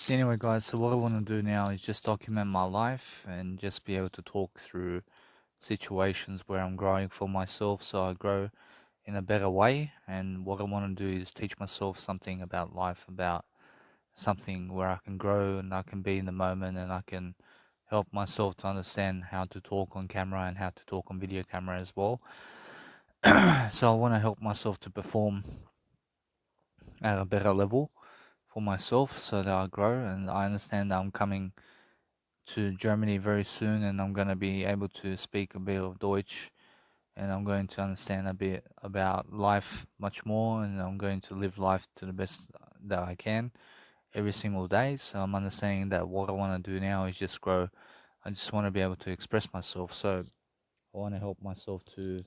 So anyway, guys, so what I want to do now is just document my life and just be able to talk through situations where I'm growing for myself so I grow in a better way. And what I want to do is teach myself something about life, about something where I can grow and I can be in the moment and I can help myself to understand how to talk on camera and how to talk on video camera as well. So I want to help myself to perform at a better level for myself so that I grow and I understand that I'm coming to Germany very soon, and I'm going to be able to speak a bit of Deutsch, and I'm going to understand a bit about life much more, and I'm going to live life to the best that I can every single day. So I'm understanding that what I want to do now is just grow. I just want to be able to express myself. So I want to help myself to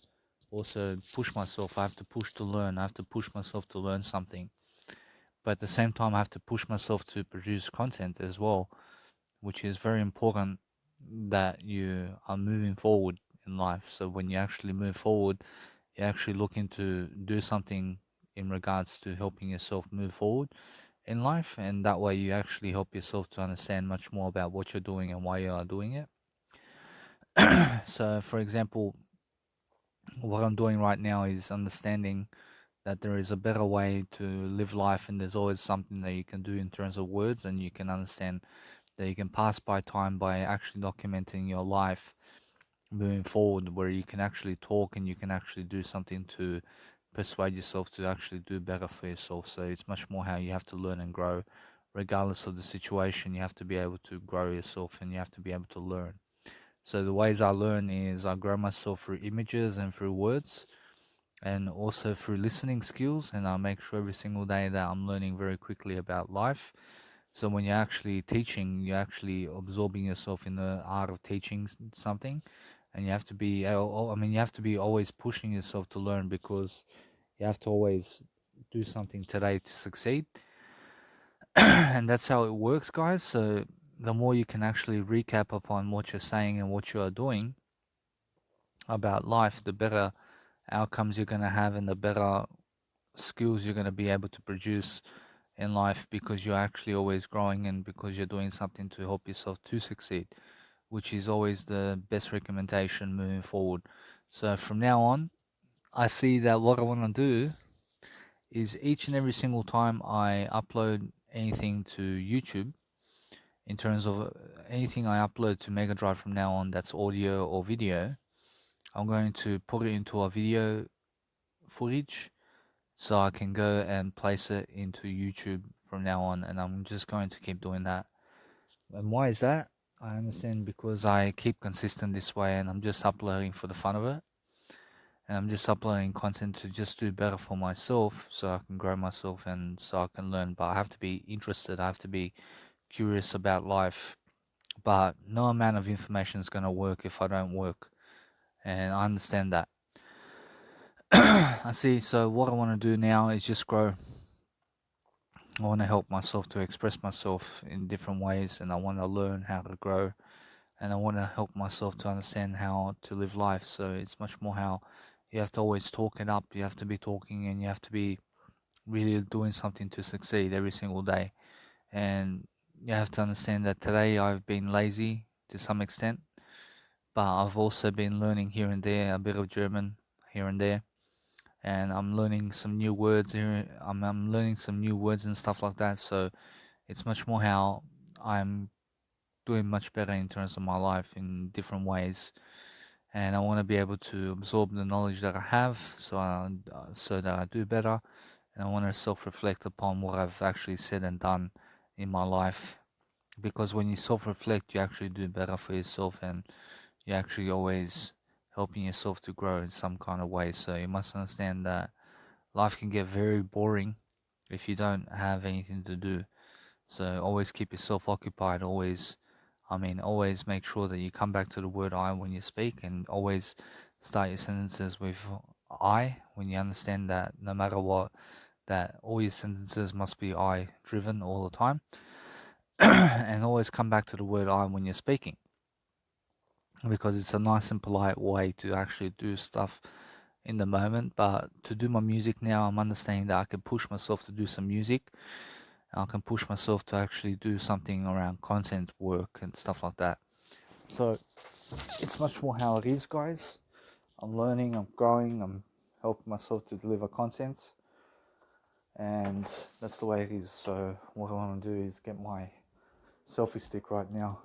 also push myself. I have to push to learn. I have to push myself to learn something. But at the same time, I have to push myself to produce content as well, which is very important that you are moving forward in life. So when you actually move forward, you're actually looking to do something in regards to helping yourself move forward in life, and that way you actually help yourself to understand much more about what you're doing and why you are doing it. So, for example, what I'm doing right now is understanding that there is a better way to live life, and there's always something that you can do in terms of words, and you can understand that you can pass by time by actually documenting your life moving forward, where you can actually talk and you can actually do something to persuade yourself to actually do better for yourself. So it's much more how you have to learn and grow regardless of the situation. You have to be able to grow yourself and you have to be able to learn. So the ways I learn is I grow myself through images and through words and also through listening skills, and I make sure every single day that I'm learning very quickly about life. So when you're actually teaching, you're actually absorbing yourself in the art of teaching something, and you have to be, I mean, you have to be always pushing yourself to learn, because you have to always do something today to succeed. And that's how it works, guys. So the more you can actually recap upon what you're saying and what you are doing about life, the better outcomes you're going to have and the better skills you're going to be able to produce in life, because you're actually always growing and because you're doing something to help yourself to succeed, which is always the best recommendation moving forward. So from now on, I see that what I want to do is each and every single time I upload anything to YouTube, in terms of anything I upload to Mega Drive from now on that's audio or video, I'm going to put it into a video footage so I can go and place it into YouTube from now on, and I'm just going to keep doing that. And why is that? I understand because I keep consistent this way, and I'm just uploading for the fun of it, and I'm just uploading content to just do better for myself, so I can grow myself and so I can learn. But I have to be interested. I have to be curious about life. But no amount of information is going to work if I don't work, and I understand that. I see. So what I want to do now is just grow. I want to help myself to express myself in different ways, and I want to learn how to grow, and I want to help myself to understand how to live life. So it's much more how you have to always talk it up, you have to be talking, and you have to be really doing something to succeed every single day. And you have to understand that today I've been lazy to some extent, but I've also been learning here and there a bit of German here and there, and I'm learning some new words here. I'm learning some new words and stuff like that. So it's much more how I'm doing much better in terms of my life in different ways, and I want to be able to absorb the knowledge that I have, so that I do better, and I want to self-reflect upon what I've actually said and done in my life, because when you self-reflect, you actually do better for yourself, and you're actually always helping yourself to grow in some kind of way. So you must understand that life can get very boring if you don't have anything to do. So always keep yourself occupied. Always make sure that you come back to the word I when you speak, and always start your sentences with I when you understand that no matter what, that all your sentences must be I driven all the time. And always come back to the word I when you're speaking, because it's a nice and polite way to actually do stuff in the moment. But to do my music now, I'm understanding that I can push myself to do some music, I can push myself to actually do something around content work and stuff like that. So it's much more how it is, guys. I'm learning, I'm growing, I'm helping myself to deliver content, and that's the way it is. So what I want to do is get my selfie stick right now.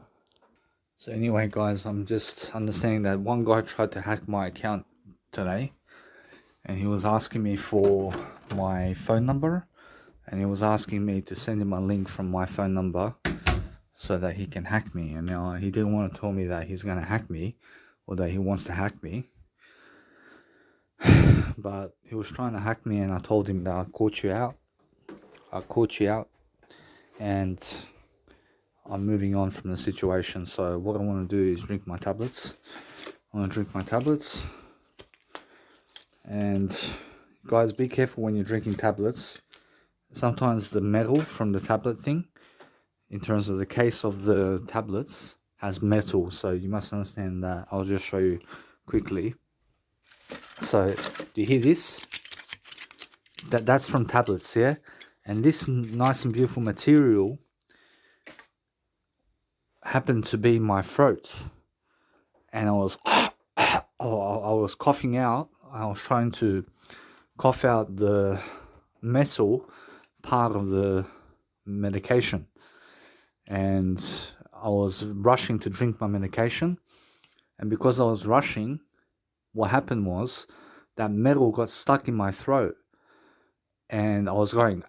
So anyway, guys, I'm just understanding that one guy tried to hack my account today, and he was asking me for my phone number, and he was asking me to send him a link from my phone number so that he can hack me. And now he didn't want to tell me that he's going to hack me or that he wants to hack me, but he was trying to hack me, and I told him that I caught you out, and I'm moving on from the situation. So what I want to do is drink my tablets. And guys, be careful when you're drinking tablets. Sometimes the metal from the tablet thing, in terms of the case of the tablets, has metal, so you must understand that. I'll just show you quickly. So do you hear this? That's from tablets, yeah? And this nice and beautiful material happened to be my throat, and I was coughing out. I was trying to cough out the metal part of the medication, and I was rushing to drink my medication, and because I was rushing, what happened was that metal got stuck in my throat, and I was going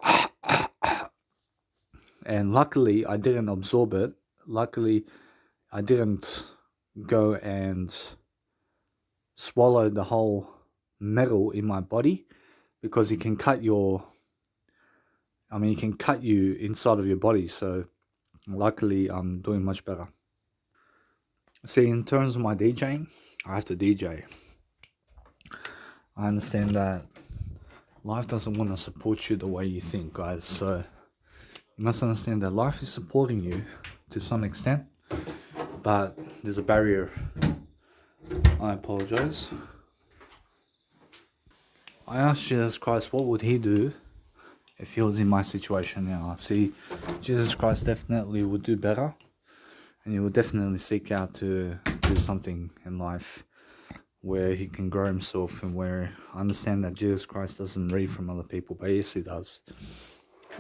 and luckily I didn't absorb it. Luckily I didn't go and swallow the whole metal in my body, because it can cut you inside of your body. So luckily I'm doing much better. See, in terms of my DJing, I have to DJ. I understand that life doesn't want to support you the way you think, guys. So you must understand that life is supporting you to some extent, but there's a barrier. I apologize. I asked Jesus Christ what would he do if he was in my situation now. See, Jesus Christ definitely would do better, and he would definitely seek out to do something in life where he can grow himself, and where I understand that Jesus Christ doesn't read from other people, but yes, he does.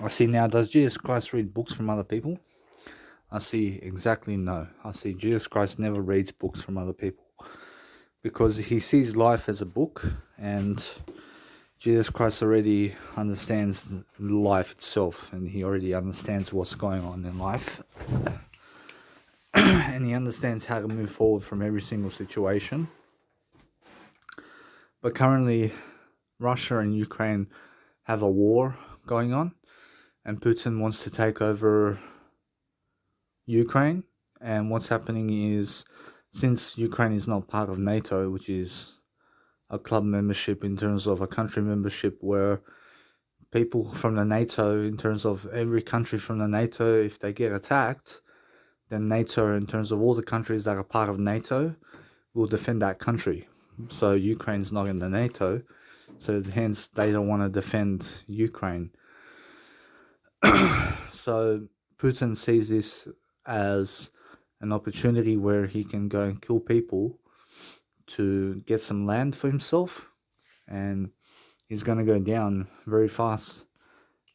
I see now, does Jesus Christ read books from other people? I see exactly no. I see Jesus Christ never reads books from other people, because he sees life as a book, and Jesus Christ already understands life itself, and he already understands what's going on in life, and he understands how to move forward from every single situation. But currently, Russia and Ukraine have a war going on, and Putin wants to take over Ukraine. And what's happening is, since Ukraine is not part of NATO, which is a club membership in terms of a country membership, where people from the NATO, in terms of every country from the NATO, if they get attacked, then NATO, in terms of all the countries that are part of NATO, will defend that country. So Ukraine's not in the NATO, so hence they don't want to defend Ukraine. So Putin sees this as an opportunity where he can go and kill people to get some land for himself, and he's going to go down very fast,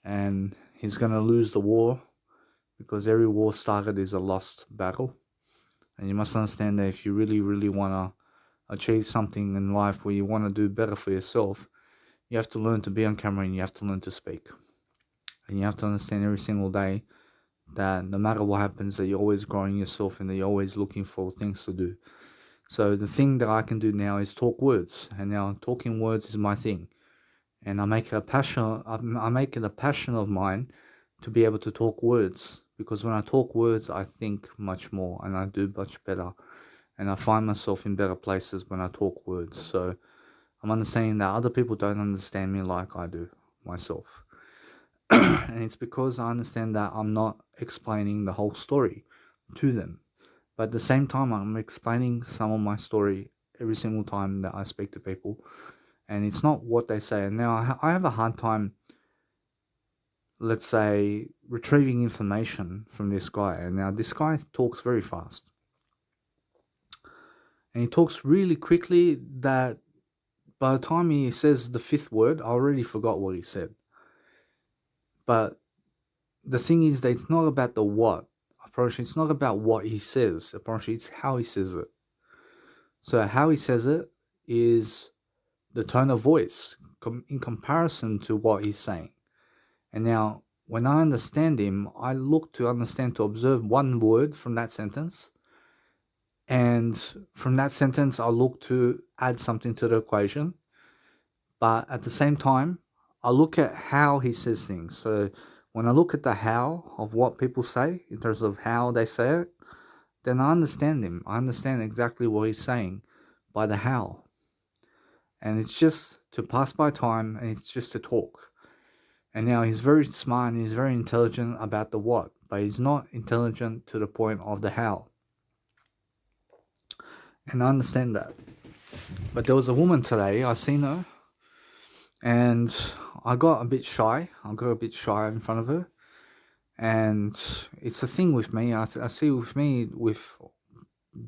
and he's going to lose the war, because every war started is a lost battle. And you must understand that if you really, really want to achieve something in life where you want to do better for yourself, you have to learn to be on camera, and you have to learn to speak. And you have to understand every single day that no matter what happens, that you're always growing yourself, and that you're always looking for things to do. So the thing that I can do now is talk words, and now talking words is my thing. And I make it a passion. I make it a passion of mine to be able to talk words, because when I talk words, I think much more, and I do much better, and I find myself in better places when I talk words. So I'm understanding that other people don't understand me like I do myself. And it's because I understand that I'm not explaining the whole story to them. But at the same time, I'm explaining some of my story every single time that I speak to people. And it's not what they say. And now I have a hard time let's say, retrieving information from this guy. And now this guy talks very fast. And he talks really quickly that by the time he says the fifth word, I already forgot what he said. But the thing is that it's not about the what. Apparently, it's not about what he says. Apparently, it's how he says it. So how he says it is the tone of voice in comparison to what he's saying. And now, when I understand him, I look to understand to observe one word from that sentence. And from that sentence, I look to add something to the equation. But at the same time, I look at how he says things. So when I look at the how of what people say in terms of how they say it, then I understand him. I understand exactly what he's saying by the how. And it's just to pass by time and it's just to talk. And now he's very smart and he's very intelligent about the what, but he's not intelligent to the point of the how. And I understand that. But there was a woman today, I seen her, and I got a bit shy. I got a bit shy in front of her. And it's a thing with me. I see with me, with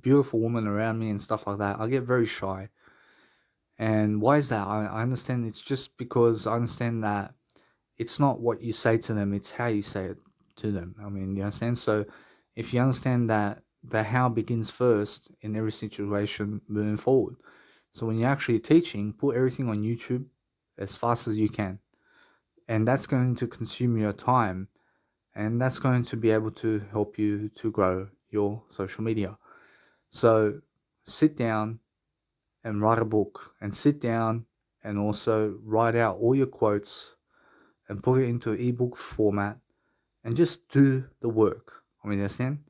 beautiful women around me and stuff like that, I get very shy. And why is that? I understand it's just because I understand that it's not what you say to them, it's how you say it to them. I mean, you understand? So if you understand that the how begins first in every situation moving forward. So when you're actually teaching, put everything on YouTube as fast as you can. And that's going to consume your time. And that's going to be able to help you to grow your social media. So sit down and write a book, and sit down and also write out all your quotes and put it into an ebook format and just do the work. I mean, understand?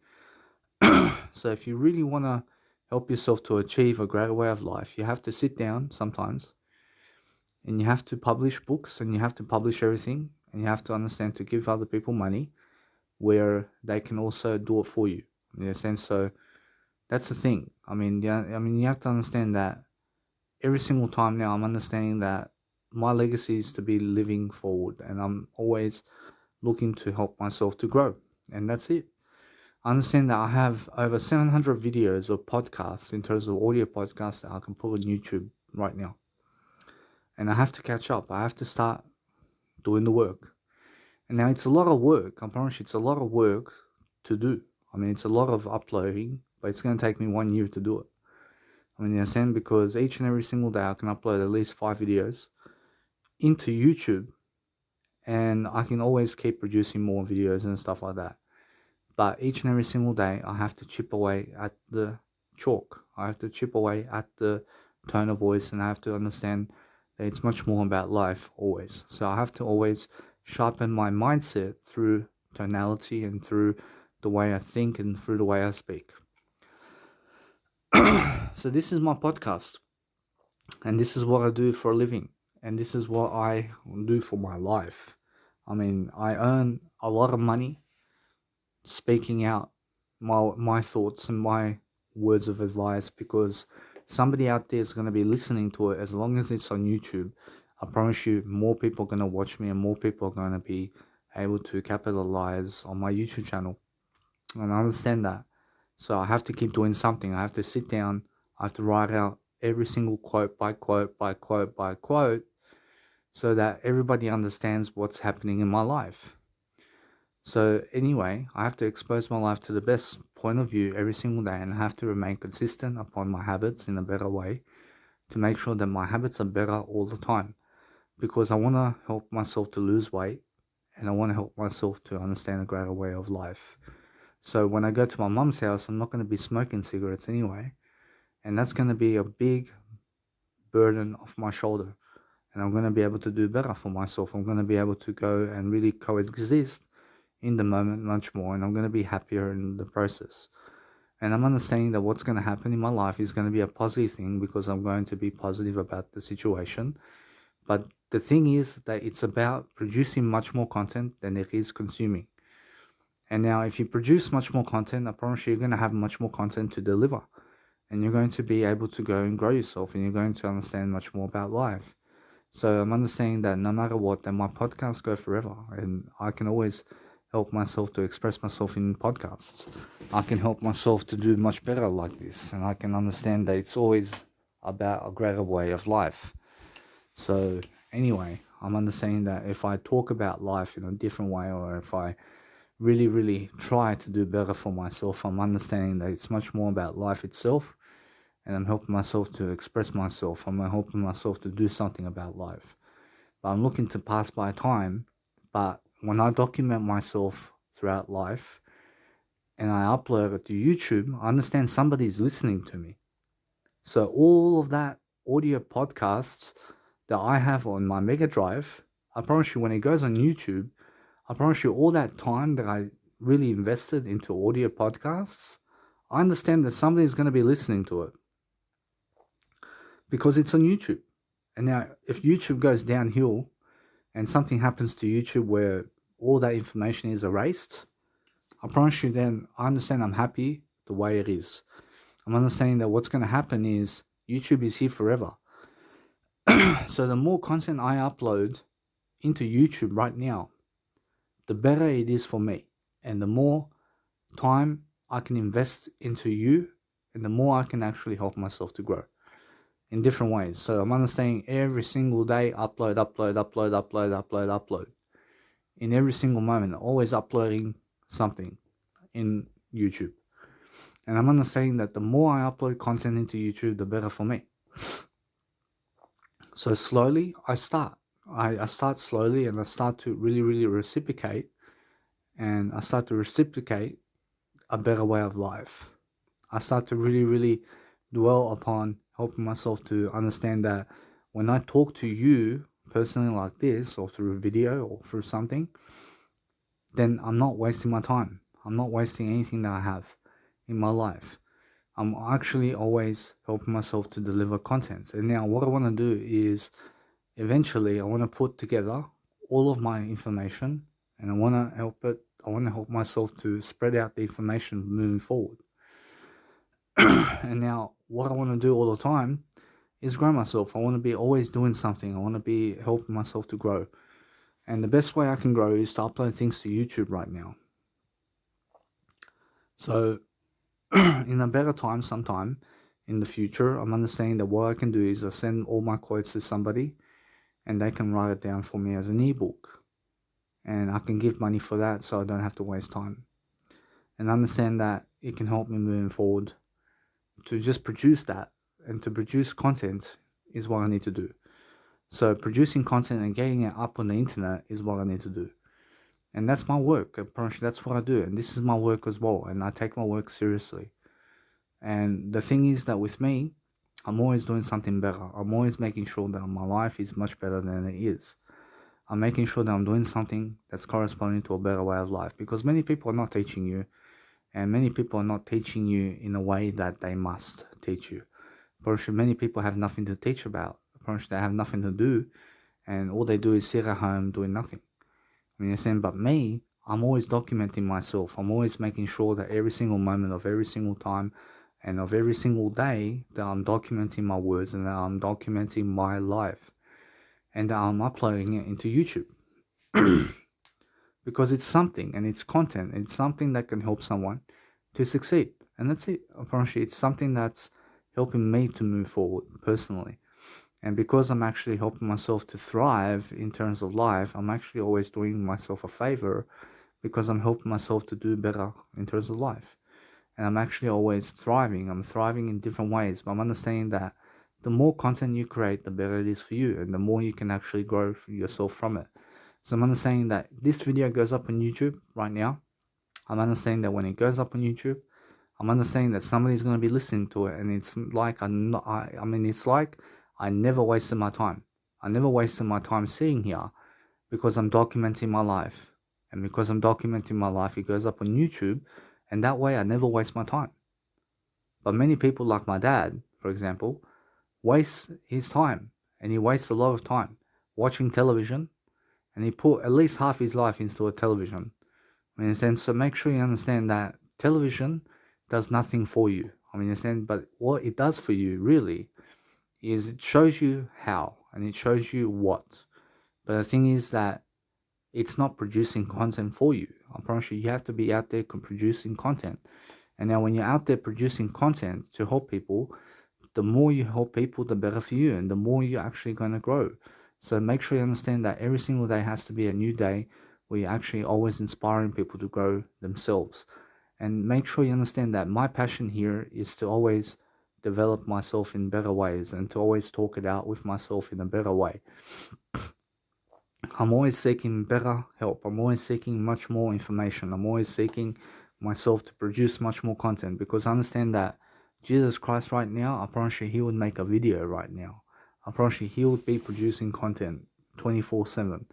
So if you really want to help yourself to achieve a greater way of life, you have to sit down sometimes and you have to publish books and you have to publish everything and you have to understand to give other people money where they can also do it for you. You understand? So that's the thing. I mean, yeah, you have to understand that every single time now I'm understanding that my legacy is to be living forward and I'm always looking to help myself to grow. And that's it. I understand that I have over 700 videos of podcasts in terms of audio podcasts that I can put on YouTube right now. And I have to catch up. I have to start doing the work. And now it's a lot of work. I promise you, it's a lot of work to do. I mean, it's a lot of uploading, but it's going to take me 1 year to do it. I mean, you understand? Because each and every single day I can upload at least 5 videos into YouTube and I can always keep producing more videos and stuff like that. But each and every single day, I have to chip away at the chalk. I have to chip away at the tone of voice, and I have to understand that it's much more about life always. So I have to always sharpen my mindset through tonality and through the way I think and through the way I speak. So this is my podcast, and this is what I do for a living, and this is what I do for my life. I mean, I earn a lot of money speaking out my thoughts and my words of advice because somebody out there is going to be listening to it as long as it's on YouTube. I promise you, more people are going to watch me and more people are going to be able to capitalize on my YouTube channel. And I understand that. So I have to keep doing something. I have to sit down. I have to write out every single quote by quote by quote by quote so that everybody understands what's happening in my life. So anyway, I have to expose my life to the best point of view every single day and I have to remain consistent upon my habits in a better way to make sure that my habits are better all the time because I want to help myself to lose weight and I want to help myself to understand a greater way of life. So when I go to my mum's house, I'm not going to be smoking cigarettes anyway, and that's going to be a big burden off my shoulder. And I'm going to be able to do better for myself. I'm going to be able to go and really coexist in the moment much more, and I'm going to be happier in the process. And I'm understanding that what's going to happen in my life is going to be a positive thing because I'm going to be positive about the situation. But the thing is that it's about producing much more content than it is consuming. And now, if you produce much more content, I promise you, you're going to have much more content to deliver. And you're going to be able to go and grow yourself and you're going to understand much more about life. So I'm understanding that no matter what, then my podcasts go forever, and I can always help myself to express myself in podcasts. I can help myself to do much better like this, and I can understand that it's always about a greater way of life. So anyway, I'm understanding that if I talk about life in a different way, or if I really, really try to do better for myself, I'm understanding that it's much more about life itself, and I'm helping myself to express myself. I'm helping myself to do something about life. But I'm looking to pass by time. But when I document myself throughout life and I upload it to YouTube, I understand somebody's listening to me. So all of that audio podcasts that I have on my Mega Drive, I promise you when it goes on YouTube, I promise you all that time that I really invested into audio podcasts, I understand that somebody's going to be listening to it because it's on YouTube. And now if YouTube goes downhill and something happens to YouTube where all that information is erased, I promise you then I understand I'm happy the way it is. I'm understanding that what's going to happen is YouTube is here forever. So the more content I upload into YouTube right now, the better it is for me. And the more time I can invest into you, and the more I can actually help myself to grow in different ways. So I'm understanding every single day, upload, upload, upload, upload, upload, upload. In every single moment, always uploading something in YouTube. And I'm understanding that the more I upload content into YouTube, the better for me. So slowly I start. I start slowly, and I start to really, really reciprocate. And I start to reciprocate a better way of life. I start to really, really dwell upon helping myself to understand that when I talk to you personally like this, or through a video or through something, then I'm not wasting my time. I'm not wasting anything that I have in my life. I'm actually always helping myself to deliver content. And now what I want to do is eventually I want to put together all of my information, and I want to help myself to spread out the information moving forward. And now what I want to do all the time is grow myself. I want to be always doing something. I want to be helping myself to grow. And the best way I can grow is to upload things to YouTube right now. So in a better time, sometime in the future, I'm understanding that what I can do is I send all my quotes to somebody, and they can write it down for me as an ebook. And I can give money for that, so I don't have to waste time. And understand that it can help me moving forward to just produce that. And to produce content is what I need to do. So producing content and getting it up on the internet is what I need to do. And that's my work. That's what I do. And this is my work as well. And I take my work seriously. And the thing is that with me, I'm always doing something better. I'm always making sure that my life is much better than it is. I'm making sure that I'm doing something that's corresponding to a better way of life. Because many people are not teaching you. And many people are not teaching you in a way that they must teach you. Many people have nothing to teach about. They have nothing to do. And all they do is sit at home doing nothing. I mean, saying, but me, I'm always documenting myself. I'm always making sure that every single moment of every single time and of every single day that I'm documenting my words, and that I'm documenting my life, and that I'm uploading it into YouTube. Because it's something, and it's content. It's something that can help someone to succeed. And that's it. Apparently, it's something that's helping me to move forward personally. And because I'm actually helping myself to thrive in terms of life, I'm actually always doing myself a favor, because I'm helping myself to do better in terms of life. And I'm actually always thriving. I'm thriving in different ways, but I'm understanding that the more content you create, the better it is for you, and the more you can actually grow yourself from it. So I'm understanding that this video goes up on YouTube right now. I'm understanding that when it goes up on YouTube, I'm understanding that somebody's going to be listening to it, and it's like it's like I never wasted my time. I never wasted my time sitting here, because I'm documenting my life. And because I'm documenting my life, it goes up on YouTube, and that way I never waste my time. But many people, like my dad, for example, waste his time, and he wastes a lot of time watching television, and he put at least half his life into a television. So make sure you understand that television does nothing for you. But what it does for you really is it shows you how. and it shows you what. But the thing is that it's not producing content for you. I promise you, you have to be out there producing content. And now when you're out there producing content to help people, the more you help people, the better for you, and the more you're actually going to grow. So make sure you understand that every single day has to be a new day where you're actually always inspiring people to grow themselves. And make sure you understand that my passion here is to always develop myself in better ways and to always talk it out with myself in a better way. I'm always seeking better help. I'm always seeking much more information. I'm always seeking myself to produce much more content, because I understand that Jesus Christ right now, I promise you, he would make a video right now. I promise you, he would be producing content 24/7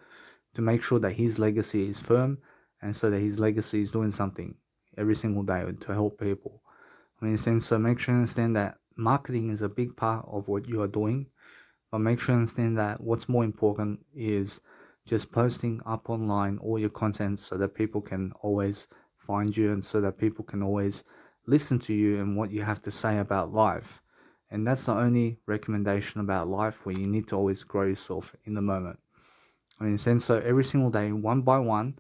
to make sure that his legacy is firm, and so that his legacy is doing something every single day to help people. I mean, so make sure you understand that marketing is a big part of what you are doing. But make sure you understand that what's more important is just posting up online all your content so that people can always find you, and so that people can always listen to you and what you have to say about life. And that's the only recommendation about life, where you need to always grow yourself in the moment. I mean, so every single day, one by one,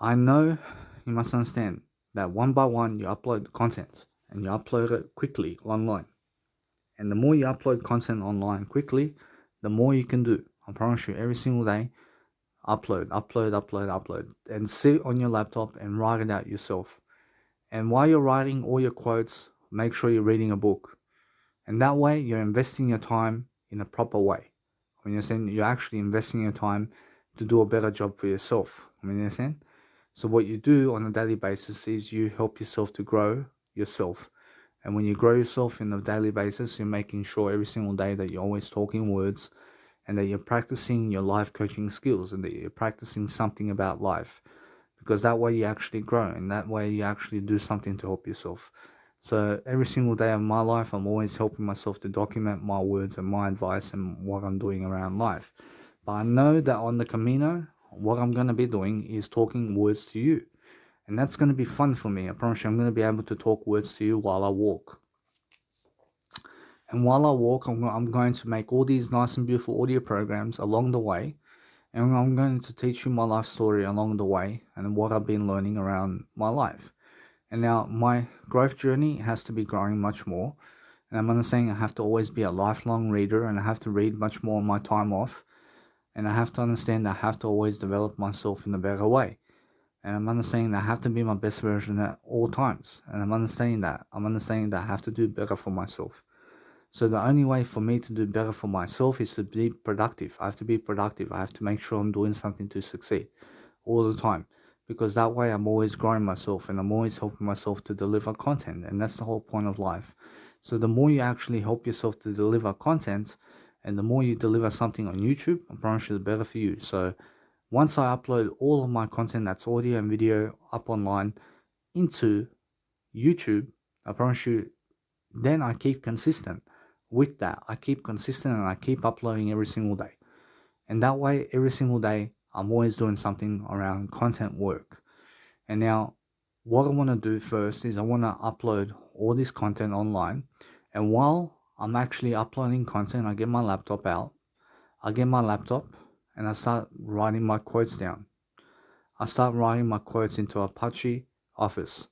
I know you must understand that one by one you upload content and you upload it quickly online. And the more you upload content online quickly, the more you can do. I promise you, every single day, upload, and sit on your laptop and write it out yourself. And while you're writing all your quotes, make sure you're reading a book. And that way, you're investing your time in a proper way. When you're saying you're actually investing your time to do a better job for yourself. I mean, you understand? So what you do on a daily basis is you help yourself to grow yourself. And when you grow yourself in a daily basis, you're making sure every single day that you're always talking words, and that you're practicing your life coaching skills, and that you're practicing something about life. Because that way you actually grow, and that way you actually do something to help yourself. So every single day of my life, I'm always helping myself to document my words and my advice and what I'm doing around life. But I know that on the Camino, what I'm going to be doing is talking words to you. And that's going to be fun for me. I promise you, I'm going to be able to talk words to you while I walk. And while I walk, I'm going to make all these nice and beautiful audio programs along the way. And I'm going to teach you my life story along the way and what I've been learning around my life. And now my growth journey has to be growing much more. And I'm understanding I have to always be a lifelong reader, and I have to read much more on my time off. And I have to understand that I have to always develop myself in a better way. And I'm understanding that I have to be my best version at all times. And I'm understanding that. I have to do better for myself. So the only way for me to do better for myself is to be productive. I have to be productive. I have to make sure I'm doing something to succeed all the time. Because that way I'm always growing myself, and I'm always helping myself to deliver content. And that's the whole point of life. So the more you actually help yourself to deliver content, and the more you deliver something on YouTube, I promise you the better for you. So once I upload all of my content that's audio and video up online into YouTube, I promise you, then I keep consistent with that. I keep consistent and I keep uploading every single day. And that way, every single day, I'm always doing something around content work. And now, what I want to do first is I want to upload all this content online. And while I'm actually uploading content, I get my laptop out. I get my laptop and I start writing my quotes down. I start writing my quotes into Apache Office.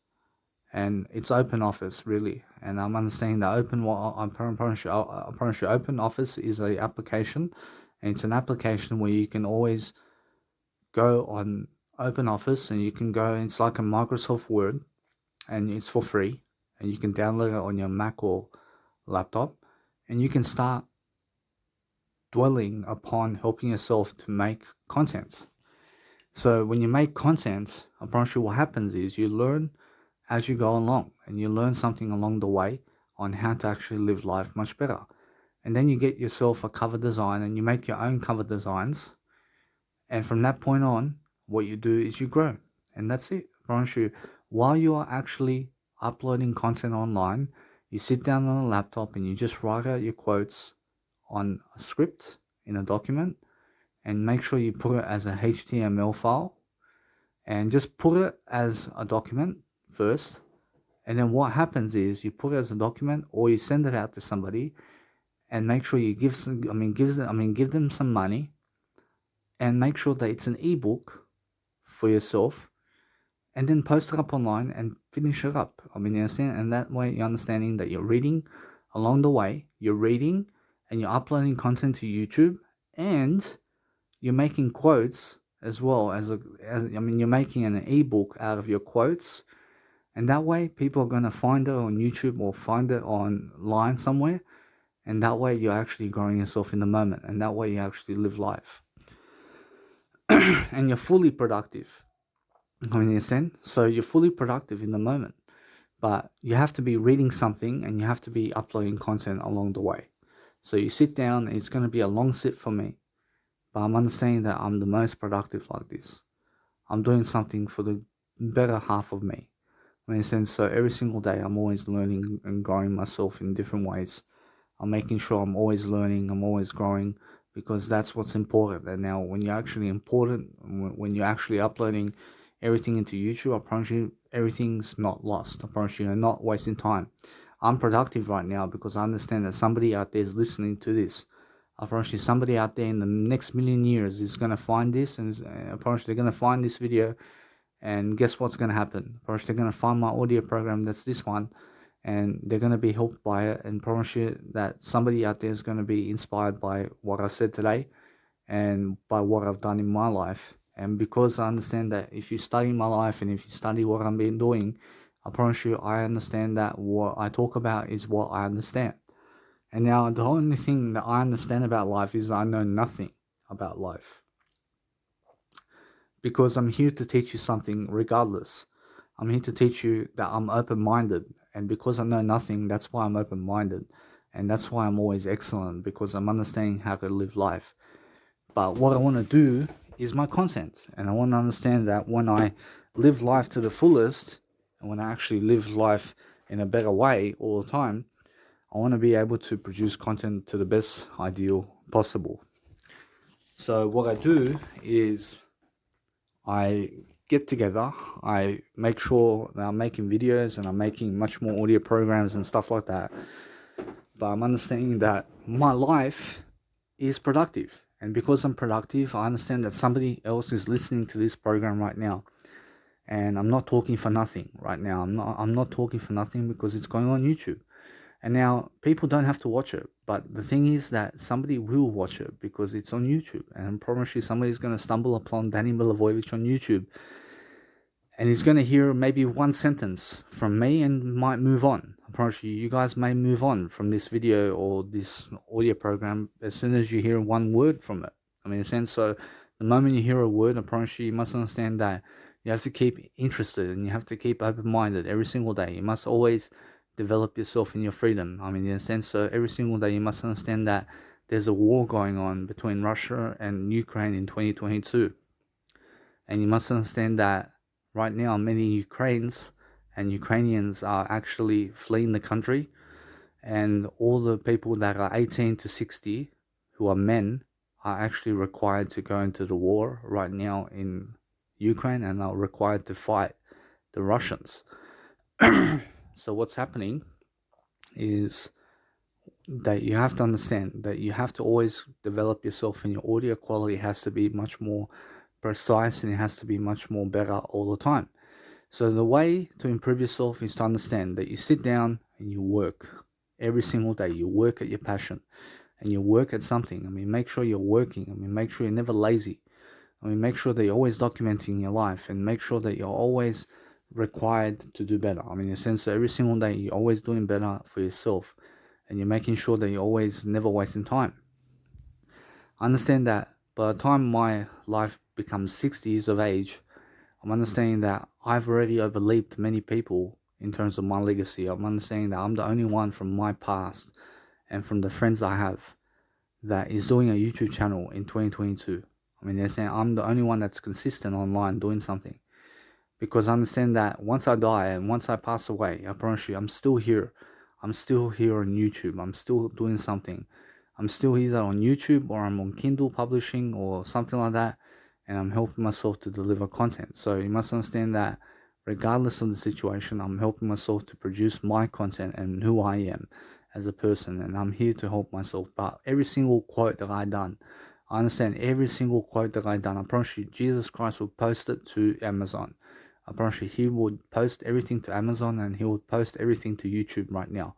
And it's open office really, and I'm understanding that open office is a application, and it's an application where you can always go on open office, and you can go, it's like a Microsoft Word, and it's for free, and you can download it on your Mac or laptop, and you can start dwelling upon helping yourself to make content. So when you make content, I promise you what happens is you learn as you go along, and you learn something along the way on how to actually live life much better. And then you get yourself a cover design, and you make your own cover designs. And from that point on, what you do is you grow. And that's it. I promise you, while you are actually uploading content online, you sit down on a laptop and you just write out your quotes on a script in a document, and make sure you put it as a HTML file, and just put it as a document first. And then what happens is you put it as a document, or you send it out to somebody, and make sure you give them some money, and make sure that it's an ebook for yourself, and then post it up online and finish it up. You understand? And that way you're understanding that you're reading along the way, you're reading and you're uploading content to YouTube, and you're making quotes as well you're making an ebook out of your quotes, and that way people are going to find it on YouTube or find it online somewhere, and that way you're actually growing yourself in the moment, and that way you actually live life and you're fully productive. You understand? So you're fully productive in the moment, but you have to be reading something and you have to be uploading content along the way. So you sit down, and it's going to be a long sit for me, but I'm understanding that I'm the most productive like this. I'm doing something for the better half of me. In a sense, so every single day I'm always learning and growing myself in different ways. I'm making sure I'm always learning, I'm always growing, because that's what's important. And now when you're actually when you're actually uploading everything into YouTube, I promise you everything's not lost. I promise you, you're not wasting time. I'm productive right now because I understand that somebody out there is listening to this. I promise you, somebody out there in the next million years is going to find this, and I promise you, they're going to find this video, and guess what's going to happen? First, they're going to find my audio program, that's this one, and they're going to be helped by it, and promise you that somebody out there is going to be inspired by what I said today and by what I've done in my life. And because I understand that if you study my life and if you study what I've been doing, I promise you, I understand that what I talk about is what I understand. And now the only thing that I understand about life is I know nothing about life, because I'm here to teach you something regardless. I'm here to teach you that I'm open-minded, and because I know nothing, that's why I'm open-minded, and that's why I'm always excellent, because I'm understanding how to live life. But what I want to do is my content, and I want to understand that when I live life to the fullest, and when I actually live life in a better way all the time, I want to be able to produce content to the best ideal possible. So what I do is I get together, I make sure that I'm making videos and I'm making much more audio programs and stuff like that. But I'm understanding that my life is productive. And because I'm productive, I understand that somebody else is listening to this program right now. And I'm not talking for nothing right now. I'm not talking for nothing because it's going on YouTube. And now people don't have to watch it, but the thing is that somebody will watch it because it's on YouTube. And I promise you, somebody's going to stumble upon Danny Milivojevic on YouTube, and he's going to hear maybe one sentence from me and might move on. I promise you, you guys may move on from this video or this audio program as soon as you hear one word from it. In a sense, so the moment you hear a word, I promise you, you must understand that you have to keep interested and you have to keep open-minded every single day. You must always develop yourself in your freedom. In a sense, so every single day you must understand that there's a war going on between Russia and Ukraine in 2022. And you must understand that right now many Ukrainians are actually fleeing the country, and all the people that are 18 to 60 who are men are actually required to go into the war right now in Ukraine and are required to fight the Russians. So what's happening is that you have to understand that you have to always develop yourself, and your audio quality has to be much more precise and it has to be much more better all the time. So the way to improve yourself is to understand that you sit down and you work every single day. You work at your passion and you work at something. Make sure you're working. Make sure you're never lazy. Make sure that you're always documenting your life, and make sure that you're always required to do better. In a sense that every single day you're always doing better for yourself, and you're making sure that you're always never wasting time. I understand that by the time my life becomes 60 years of age, I'm understanding that I've already overleaped many people in terms of my legacy. I'm understanding that I'm the only one from my past and from the friends I have that is doing a YouTube channel in 2022. They're saying I'm the only one that's consistent online doing something. Because I understand that once I die and once I pass away, I promise you, I'm still here. I'm still here on YouTube. I'm still doing something. I'm still either on YouTube or I'm on Kindle publishing or something like that, and I'm helping myself to deliver content. So you must understand that regardless of the situation, I'm helping myself to produce my content and who I am. as a person, and I'm here to help myself. But every single quote that I done, I understand every single quote that I done. I promise you, Jesus Christ will post it to Amazon. I promise you, he would post everything to Amazon, and he would post everything to YouTube right now.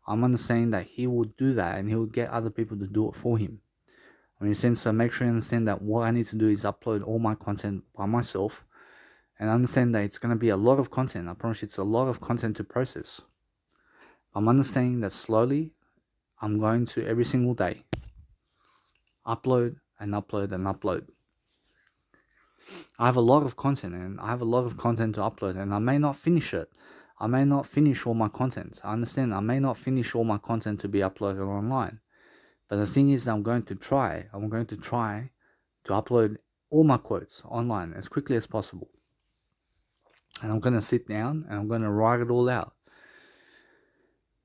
I'm understanding that he would do that, and he would get other people to do it for him. I mean, so make sure you understand that what I need to do is upload all my content by myself, and understand that it's going to be a lot of content. I promise you, it's a lot of content to process. I'm understanding that slowly I'm going to every single day upload and upload and upload. I have a lot of content, and I have a lot of content to upload, and I may not finish it. I may not finish all my content. I understand I may not finish all my content to be uploaded online. But the thing is that I'm going to try to upload all my quotes online as quickly as possible. And I'm going to sit down and I'm going to write it all out.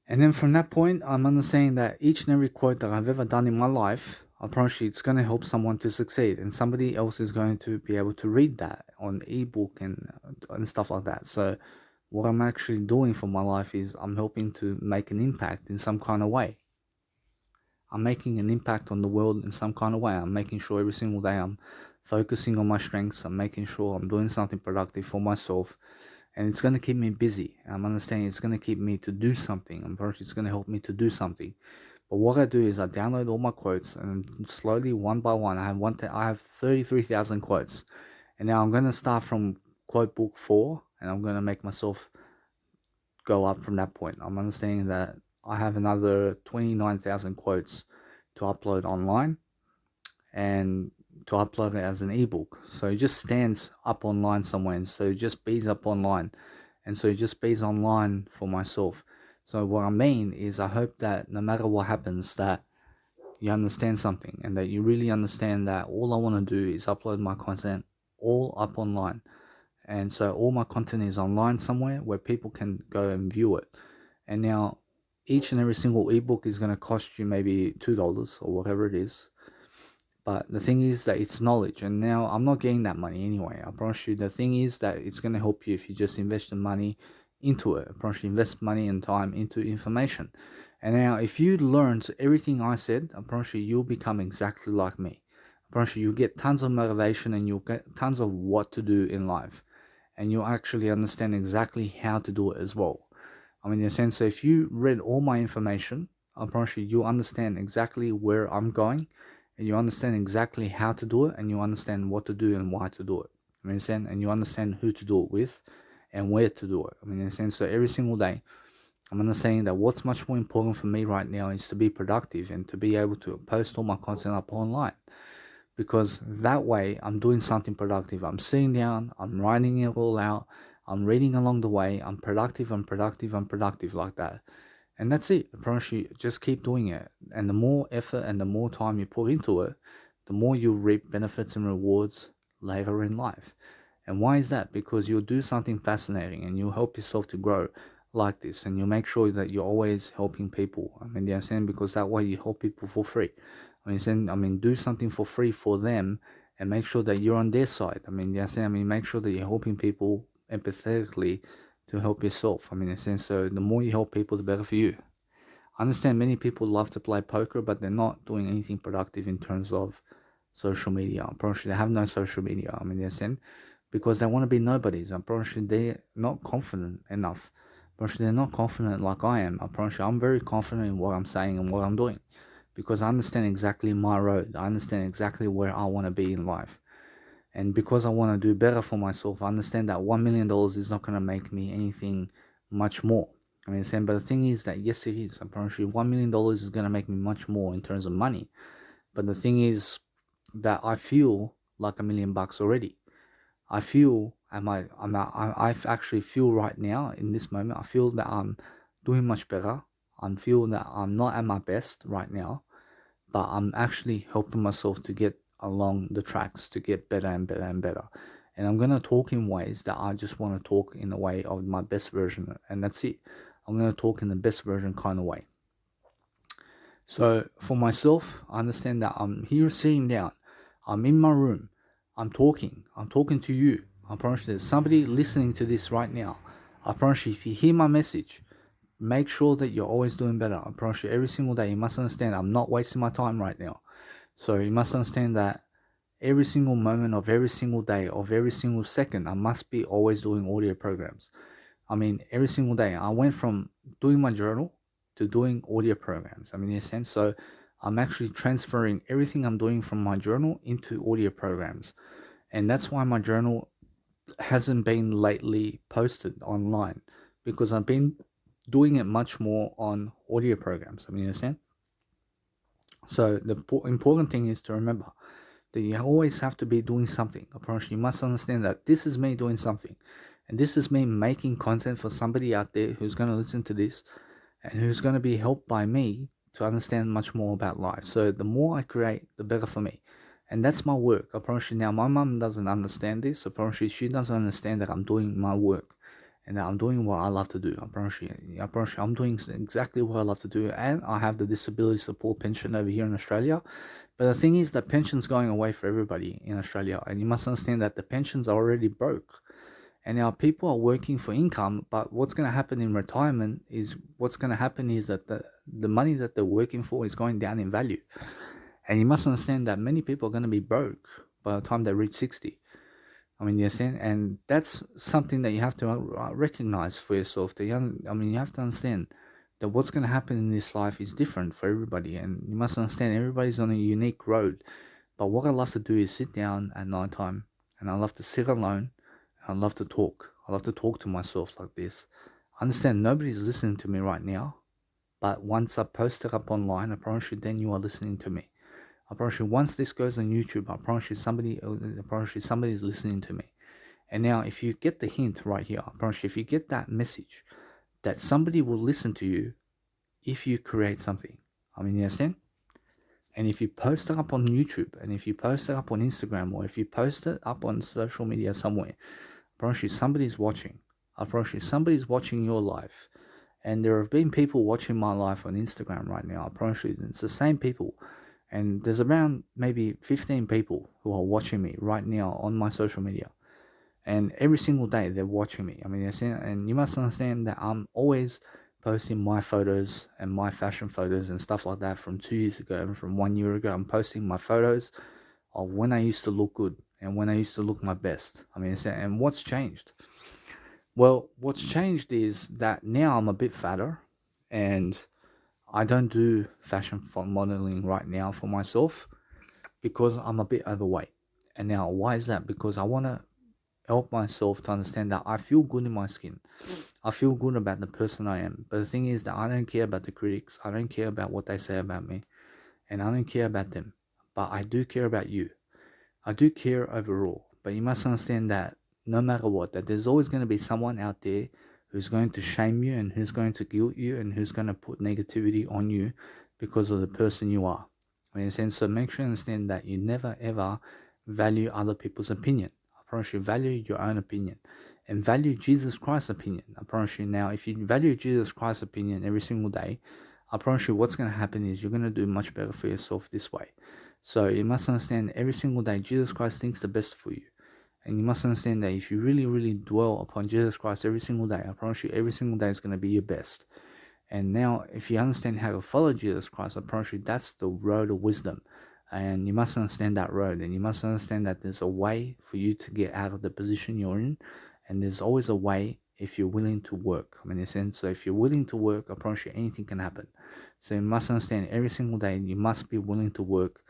And then from that point, I'm understanding that each and every quote that I've ever done in my life, I promise you, it's going to help someone to succeed. And somebody else is going to be able to read that on ebook and stuff like that. So what I'm actually doing for my life is I'm helping to make an impact in some kind of way. I'm making an impact on the world in some kind of way. I'm making sure every single day I'm focusing on my strengths. I'm making sure I'm doing something productive for myself. And it's going to keep me busy. I'm understanding it's going to keep me to do something. I'm pretty sure it's going to help me to do something. But what I do is I download all my quotes, and slowly, one by one, I have 33,000 quotes. And now I'm going to start from quote book 4, and I'm going to make myself go up from that point. I'm understanding that I have another 29,000 quotes to upload online, and to upload it as an ebook. So it just stands up online somewhere, and so it just bees up online, and so it just bees online for myself. So what I mean is, I hope that no matter what happens, that you understand something, and that you really understand that all I want to do is upload my content all up online. And so all my content is online somewhere where people can go and view it. And now each and every single ebook is going to cost you maybe $2 or whatever it is. But the thing is that it's knowledge, and now I'm not getting that money anyway. I promise you, the thing is that it's going to help you if you just invest the money into it. I promise you, invest money and time into information. And now, if you learn everything I said, I promise you, you'll become exactly like me. I promise you'll get tons of motivation, and you'll get tons of what to do in life. And you'll actually understand exactly how to do it as well. I mean, in a sense, so if you read all my information, I promise you, you'll understand exactly where I'm going, and you understand exactly how to do it, and you understand what to do and why to do it. I mean, and you understand who to do it with and where to do it. I mean, in a sense, so every single day, I'm understanding that what's much more important for me right now is to be productive and to be able to post all my content up online. Because that way I'm doing something productive. I'm sitting down, I'm writing it all out, I'm reading along the way, I'm productive like that. And that's it. I promise you, just keep doing it. And the more effort and the more time you put into it, the more you reap benefits and rewards later in life. And why is that? Because you'll do something fascinating, and you'll help yourself to grow like this, and you'll make sure that you're always helping people. I mean, you understand? Because that way you help people for free. Do something for free for them, and make sure that you're on their side. I mean, you understand? Make sure that you're helping people empathetically to help yourself. I mean, in a sense, so the more you help people, the better for you. I understand many people love to play poker, but they're not doing anything productive in terms of social media. I'm pretty sure they have no social media. I mean, in a sense, because they want to be nobodies. I'm pretty sure they're not confident enough. I'm pretty sure they're not confident like I am. I'm pretty sure I'm very confident in what I'm saying and what I'm doing, because I understand exactly my road. I understand exactly where I want to be in life. And because I want to do better for myself, I understand that $1 million is not going to make me anything much more. I mean, but the thing is that, yes, it is. I'm pretty sure $1 million is going to make me much more in terms of money. But the thing is that I feel like $1 million already. I feel, I actually feel right now in this moment, I feel that I'm doing much better. I feel that I'm not at my best right now, but I'm actually helping myself to get along the tracks to get better and better and better. And I'm going to talk in ways that I just want to talk in the way of my best version, and that's it. I'm going to talk in the best version kind of way. So for myself, I understand that I'm here sitting down, I'm in my room, I'm talking to you. I promise you there's somebody listening to this right now. I promise you, if you hear my message, make sure that you're always doing better. I promise you, every single day, you must understand I'm not wasting my time right now. So you must understand that every single moment of every single day of every single second, I must be always doing audio programs. I mean, every single day, I went from doing my journal to doing audio programs. I mean, in a sense, so I'm actually transferring everything I'm doing from my journal into audio programs. And that's why my journal hasn't been lately posted online, because I've been doing it much more on audio programs. I mean, in a sense. So the important thing is to remember that you always have to be doing something. Apparently, you must understand that this is me doing something, and this is me making content for somebody out there who's going to listen to this and who's going to be helped by me to understand much more about life. So the more I create, the better for me. And that's my work. Apparently now my mom doesn't understand this. Apparently she doesn't understand that I'm doing my work and that I'm doing what I love to do. Apparently I'm doing exactly what I love to do, and I have the disability support pension over here in Australia. But the thing is that pension's going away for everybody in Australia, and you must understand that the pensions are already broke. And now people are working for income, but what's going to happen in retirement is that the money that they're working for is going down in value. And you must understand that many people are going to be broke by the time they reach 60. I mean, you understand? And that's something that you have to recognize for yourself. You have to understand that what's going to happen in this life is different for everybody. And you must understand everybody's on a unique road. But what I love to do is sit down at night time, and I love to sit alone, and I love to talk. I love to talk to myself like this. I understand nobody's listening to me right now, but once I post it up online, I promise you then you are listening to me. I promise you once this goes on YouTube, I promise you somebody is listening to me. And now if you get the hint right here, I promise you if you get that message that somebody will listen to you if you create something. I mean, you understand? And if you post it up on YouTube, and if you post it up on Instagram, or if you post it up on social media somewhere, I promise you somebody's watching. I promise you somebody's watching your life. And there have been people watching my life on Instagram right now. I promise you it's the same people. And there's around maybe 15 people who are watching me right now on my social media. And every single day they're watching me. I mean, and you must understand that I'm always posting my photos and my fashion photos and stuff like that from 2 years ago and from 1 year ago. I'm posting my photos of when I used to look good and when I used to look my best. I mean, and what's changed? Well, what's changed is that now I'm a bit fatter, and I don't do fashion modeling right now for myself because I'm a bit overweight. And now, why is that? Because I want to help myself to understand that I feel good in my skin. I feel good about the person I am. But the thing is that I don't care about the critics. I don't care about what they say about me. And I don't care about them. But I do care about you. I do care overall. But you must understand that no matter what, that there's always going to be someone out there who's going to shame you and who's going to guilt you and who's going to put negativity on you because of the person you are. I mean, so make sure you understand that you never ever value other people's opinion. I promise you, value your own opinion and value Jesus Christ's opinion. I promise you now, if you value Jesus Christ's opinion every single day, I promise you what's going to happen is you're going to do much better for yourself this way. So you must understand every single day Jesus Christ thinks the best for you. And you must understand that if you really, really dwell upon Jesus Christ every single day, I promise you every single day is going to be your best. And now, if you understand how to follow Jesus Christ, I promise you that's the road of wisdom. And you must understand that road. And you must understand that there's a way for you to get out of the position you're in. And there's always a way if you're willing to work. I mean, in a sense, so if you're willing to work, I promise you anything can happen. So you must understand every single day you must be willing to work.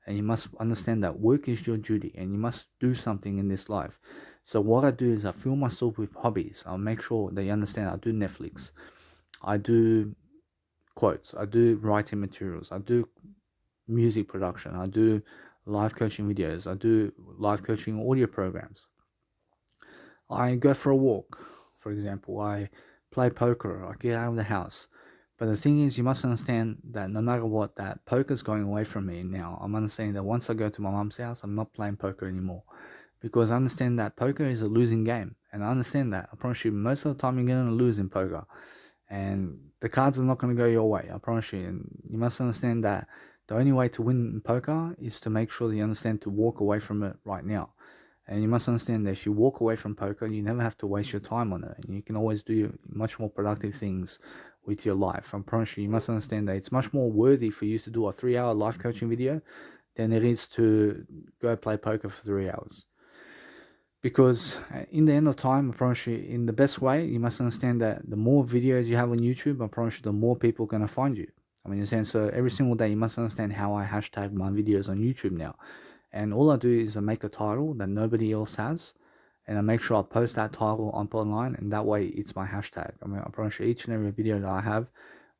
And you must understand that work is your duty and you must do something in this life. So what I do is I fill myself with hobbies. I'll make sure that you understand I do Netflix. I do quotes. I do writing materials. I do music production. I do live coaching videos. I do live coaching audio programs. I go for a walk, for example. I play poker. I get out of the house. But the thing is, you must understand that no matter what, that poker's going away from me now. I'm understanding that once I go to my mom's house, I'm not playing poker anymore. Because I understand that poker is a losing game. And I understand that. I promise you, most of the time you're going to lose in poker. And the cards are not going to go your way, I promise you. And you must understand that the only way to win in poker is to make sure that you understand to walk away from it right now. And you must understand that if you walk away from poker, you never have to waste your time on it. And you can always do much more productive things with your life. I promise you, you must understand that it's much more worthy for you to do a 3 hour life coaching video than it is to go play poker for 3 hours. Because in the end of time, I promise you, in the best way, you must understand that the more videos you have on YouTube, I promise you, the more people are going to find you. I mean, you're saying, so every single day, you must understand how I hashtag my videos on YouTube now. And all I do is I make a title that nobody else has, and I make sure I post that title up online, and that way it's my hashtag. I mean, I promise you, each and every video that I have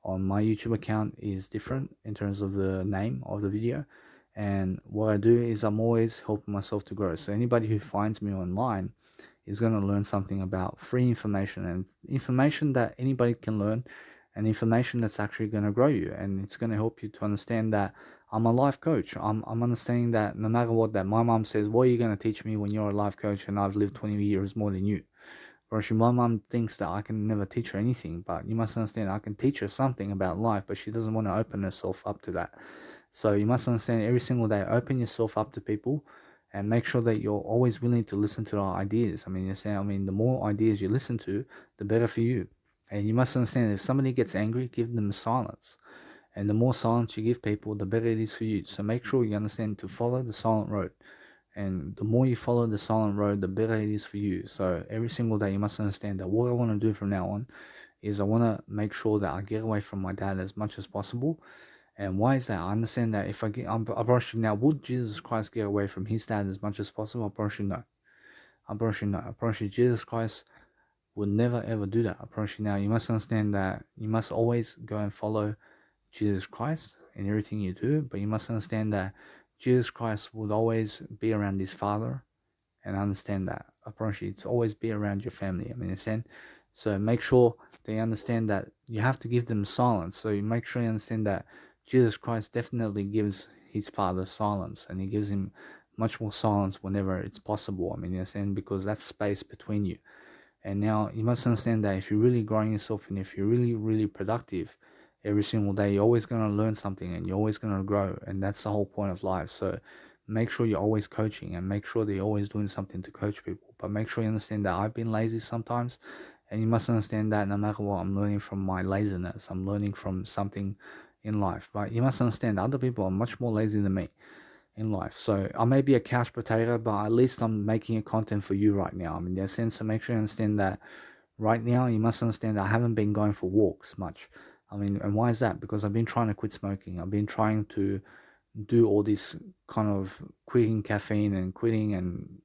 on my YouTube account is different in terms of the name of the video. And what I do is I'm always helping myself to grow. So anybody who finds me online is going to learn something about free information, and information that anybody can learn, and information that's actually going to grow you, and it's going to help you to understand that I'm a life coach. I'm understanding that no matter what, that my mom says, what are you going to teach me when you're a life coach and I've lived 20 years more than you? Or my mom thinks that I can never teach her anything, but you must understand I can teach her something about life, but she doesn't want to open herself up to that. So you must understand, every single day, open yourself up to people and make sure that you're always willing to listen to our ideas. I mean, you're saying, the more ideas you listen to, the better for you. And you must understand, if somebody gets angry, give them silence. And the more silence you give people, the better it is for you. So make sure you understand to follow the silent road. And the more you follow the silent road, the better it is for you. So every single day, you must understand that what I want to do from now on is I want to make sure that I get away from my dad as much as possible. And why is that? I understand that if I get, I'm approaching now, would Jesus Christ get away from his dad as much as possible? I'm approaching no. I'm approaching no. I'm approaching Jesus Christ would never ever do that. I'm approaching now. You must understand that you must always go and follow Jesus Christ in everything you do, but you must understand that Jesus Christ would always be around his Father, and understand that. I promise you, it's always be around your family. I mean, understand? So make sure they understand that you have to give them silence. So you make sure you understand that Jesus Christ definitely gives his Father silence, and he gives him much more silence whenever it's possible. I mean, you understand? Because that's space between you. And now you must understand that if you're really growing yourself and if you're really, really productive every single day, you're always going to learn something and you're always going to grow. And that's the whole point of life. So make sure you're always coaching, and make sure that you're always doing something to coach people. But make sure you understand that I've been lazy sometimes. And you must understand that no matter what, I'm learning from my laziness. I'm learning from something in life. But you must understand other people are much more lazy than me in life. So I may be a couch potato, but at least I'm making a content for you right now. I mean, there's sense, to make sure you understand that right now you must understand that I haven't been going for walks much. I mean, and why is that? Because I've been trying to quit smoking. I've been trying to do all this kind of quitting caffeine and quitting and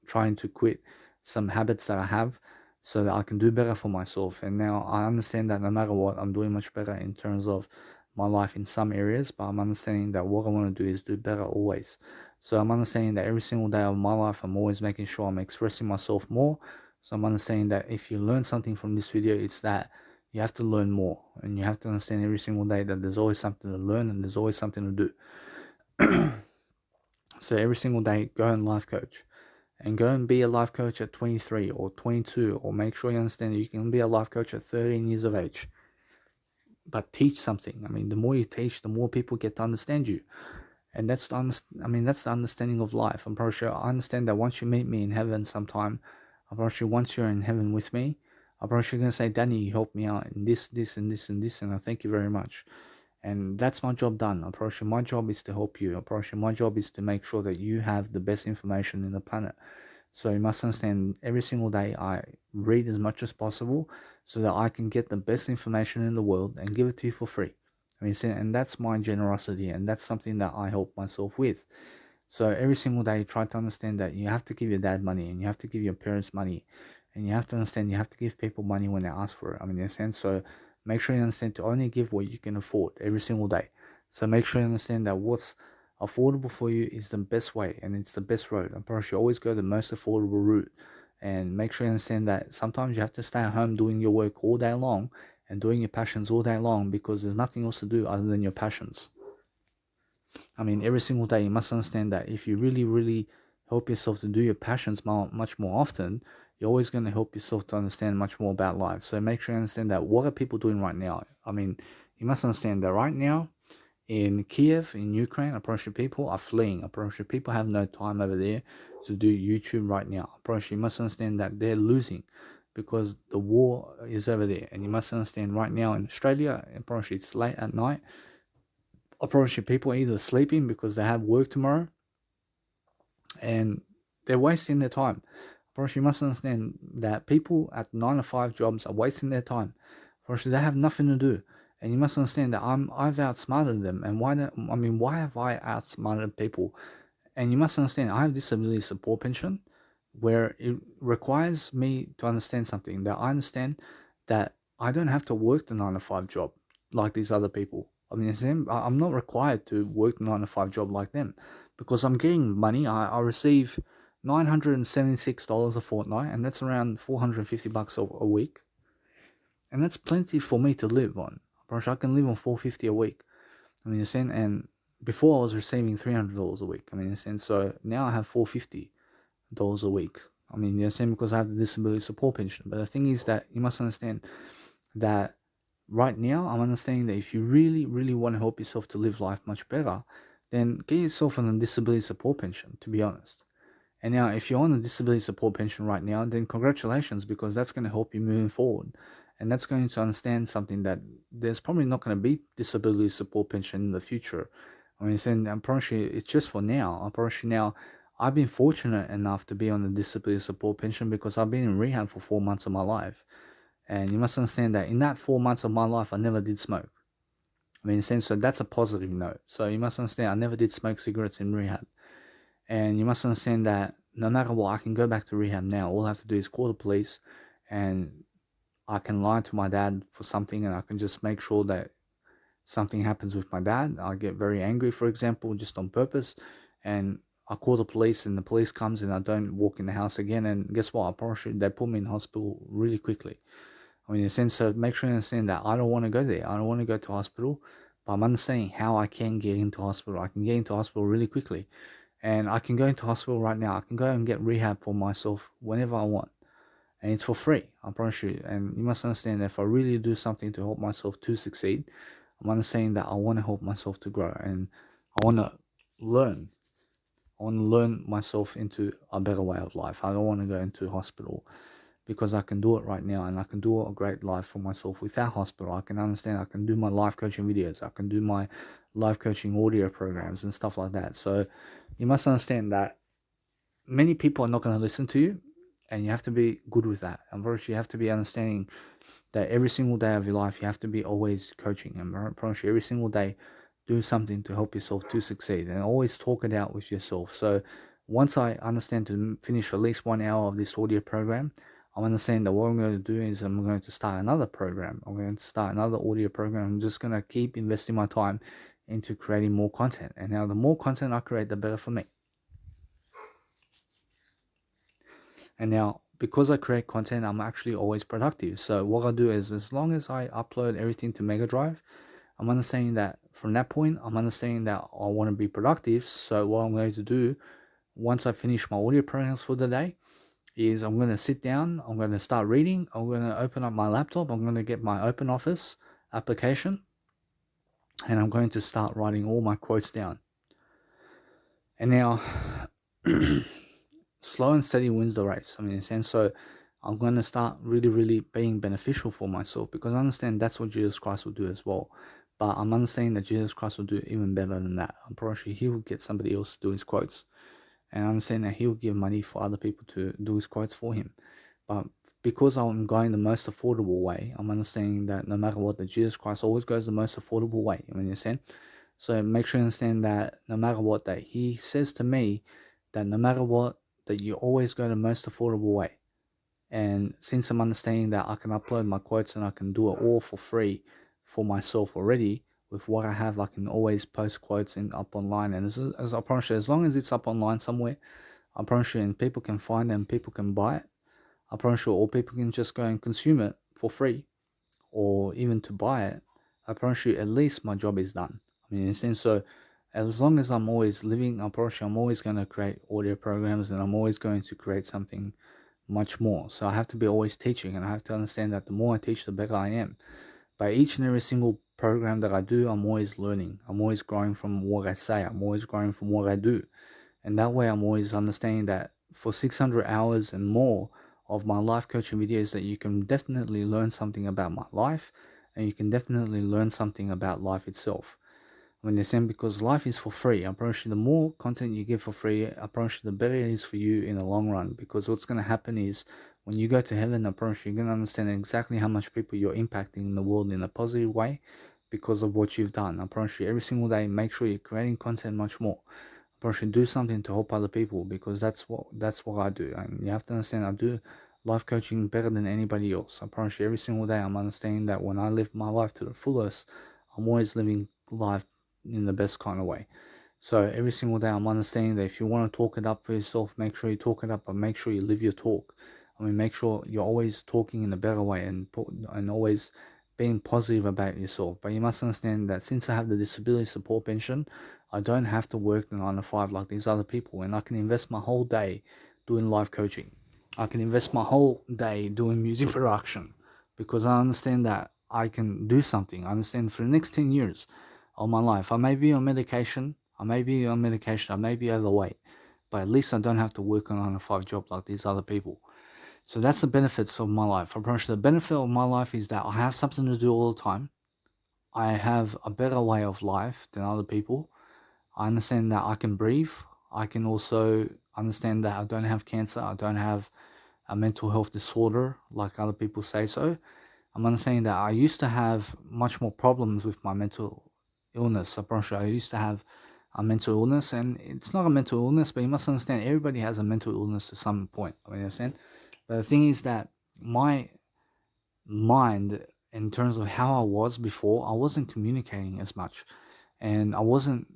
trying to quit some habits that I have so that I can do better for myself. And now I understand that no matter what, I'm doing much better in terms of my life in some areas, but I'm understanding that what I want to do is do better always. So I'm understanding that every single day of my life, I'm always making sure I'm expressing myself more. So I'm understanding that if you learn something from this video, it's that you have to learn more, and you have to understand every single day that there's always something to learn and there's always something to do. So every single day, go and life coach, and go and be a life coach at 23 or 22, or make sure you understand that you can be a life coach at 13 years of age. But teach something. I mean, the more you teach, the more people get to understand you. And that's that's the understanding of life. I'm pretty sure I understand that once you meet me in heaven sometime, I'm pretty sure once you're in heaven with me, I'm pretty sure you're gonna say, Danny, you helped me out in this, this, and this, and this, and I thank you very much. And that's my job done. I'm pretty sure my job is to help you. I'm pretty sure my job is to make sure that you have the best information in the planet. So you must understand, every single day I read as much as possible so that I can get the best information in the world and give it to you for free. I mean, and that's my generosity, and that's something that I help myself with. So every single day, try to understand that you have to give your dad money, and you have to give your parents money, and you have to understand you have to give people money when they ask for it. I mean, in a sense, so make sure you understand to only give what you can afford every single day. So make sure you understand that what's affordable for you is the best way, and it's the best road. I'm pretty sure always go the most affordable route, and make sure you understand that sometimes you have to stay at home doing your work all day long and doing your passions all day long, because there's nothing else to do other than your passions. I mean, every single day, you must understand that if you really, really help yourself to do your passions much more often, you're always going to help yourself to understand much more about life. So make sure you understand that what are people doing right now? I mean, you must understand that right now in Kiev, in Ukraine, Approaching people are fleeing. Approaching people have no time over there to do YouTube right now. Approaching, you must understand that they're losing. because the war is over there. And you must understand right now in Australia, apparently it's late at night. Apparently people are either sleeping because they have work tomorrow, and they're wasting their time. Apparently you must understand that people at 9 to 5 jobs are wasting their time. Apparently they have nothing to do. And you must understand that I've outsmarted them. And why have I outsmarted people? And you must understand, I have disability support pension, where it requires me to understand something, that I understand that I don't have to work the 9 to 5 job like these other people. I mean, I'm not required to work the 9 to 5 job like them, because I'm getting money. I receive $976 a fortnight, and that's around $450 a week, and that's plenty for me to live on. I can live on $450 a week. I mean, and before I was receiving $300 a week. I mean, so now I have $450 a week. I mean, because I have the disability support pension. But the thing is that you must understand that right now I'm understanding that if you really, really want to help yourself to live life much better, then get yourself on a disability support pension, to be honest. And now, if you're on a disability support pension right now, then congratulations, because that's going to help you moving forward. And that's going to understand something, that there's probably not going to be disability support pension in the future. I mean, I'm probably, it's just for now. I'm probably now, I've been fortunate enough to be on the disability support pension because I've been in rehab for 4 months of my life. And you must understand that in that 4 months of my life, I never did smoke. I mean, so that's a positive note. So you must understand, I never did smoke cigarettes in rehab. And you must understand that no matter what, I can go back to rehab now. All I have to do is call the police, and I can lie to my dad for something, and I can just make sure that something happens with my dad. I get very angry, for example, just on purpose, and I call the police, and the police comes, and I don't walk in the house again. And guess what? They put me in hospital really quickly. I mean, in a sense, so make sure you understand that I don't want to go there. I don't want to go to hospital, but I'm understanding how I can get into hospital. I can get into hospital really quickly. And I can go into hospital right now. I can go and get rehab for myself whenever I want. And it's for free, I promise you. And you must understand that if I really do something to help myself to succeed, I'm understanding that I want to help myself to grow. And I want to learn. I want to learn myself into a better way of life. I don't want to go into hospital, because I can do it right now, and I can do a great life for myself without hospital. I can understand, I can do my life coaching videos, I can do my life coaching audio programs and stuff like that. So you must understand that many people are not going to listen to you, and you have to be good with that. And first, you have to be understanding that every single day of your life, you have to be always coaching. And every single day, do something to help yourself to succeed, and always talk it out with yourself. So once I understand to finish at least 1 hour of this audio program, I'm understanding that what I'm going to do is I'm going to start another program. I'm going to start another audio program. I'm just going to keep investing my time into creating more content. And now the more content I create, the better for me. And now, because I create content, I'm actually always productive. So what I do is, as long as I upload everything to Mega Drive, I'm understanding that from that point, I'm understanding that I want to be productive. So what I'm going to do, once I finish my audio programs for the day, is I'm going to sit down, I'm going to start reading, I'm going to open up my laptop, I'm going to get my Open Office application, and I'm going to start writing all my quotes down. And now, slow and steady wins the race. I mean, in a sense, so I'm going to start really, really being beneficial for myself, because I understand that's what Jesus Christ will do as well. But I'm understanding that Jesus Christ will do even better than that. I'm pretty sure he will get somebody else to do his quotes. And I understand that he will give money for other people to do his quotes for him. But because I'm going the most affordable way, I'm understanding that no matter what, that Jesus Christ always goes the most affordable way. I mean, you understand? So make sure you understand that no matter what, that he says to me, that no matter what, that you always go the most affordable way. And since I'm understanding that I can upload my quotes and I can do it all for free for myself already, with what I have, I can always post quotes up online. And as I promise you, as long as it's up online somewhere, I promise you, and people can find it and people can buy it, I promise you, or people can just go and consume it for free, or even to buy it, I promise you, at least my job is done. I mean, in a sense, so as long as I'm always living, I promise you, I'm always going to create audio programs, and I'm always going to create something much more. So I have to be always teaching, and I have to understand that the more I teach, the better I am. By each and every single program that I do, I'm always learning. I'm always growing from what I say. I'm always growing from what I do. And that way I'm always understanding that for 600 hours and more of my life coaching videos that you can definitely learn something about my life, and you can definitely learn something about life itself. I mean, the same, because life is for free. I promise you, the more content you give for free, I promise you, the better it is for you in the long run. Because what's going to happen is, when you go to heaven, I promise you, you're going to understand exactly how much people you're impacting in the world in a positive way because of what you've done. I promise you, every single day, make sure you're creating content much more. I promise you, do something to help other people, because that's what I do. And you have to understand, I do life coaching better than anybody else. I promise you, every single day, I'm understanding that when I live my life to the fullest, I'm always living life in the best kind of way. So every single day, I'm understanding that if you want to talk it up for yourself, make sure you talk it up, but make sure you live your talk. I mean, make sure you're always talking in a better way, and always being positive about yourself. But you must understand that since I have the disability support pension, I don't have to work the 9 to 5 like these other people, and I can invest my whole day doing life coaching. I can invest my whole day doing music production, because I understand that I can do something. I understand for the next 10 years of my life, I may be on medication, I may be overweight, but at least I don't have to work a 9 to 5 job like these other people. So that's the benefits of my life. I promise you, the benefit of my life is that I have something to do all the time. I have a better way of life than other people. I understand that I can breathe. I can also understand that I don't have cancer. I don't have a mental health disorder like other people say so. I'm understanding that I used to have much more problems with my mental illness. I promise you, I used to have a mental illness, and it's not a mental illness, but you must understand, everybody has a mental illness to some point. I mean, understand? But the thing is that my mind, in terms of how I was before, I wasn't communicating as much, and I wasn't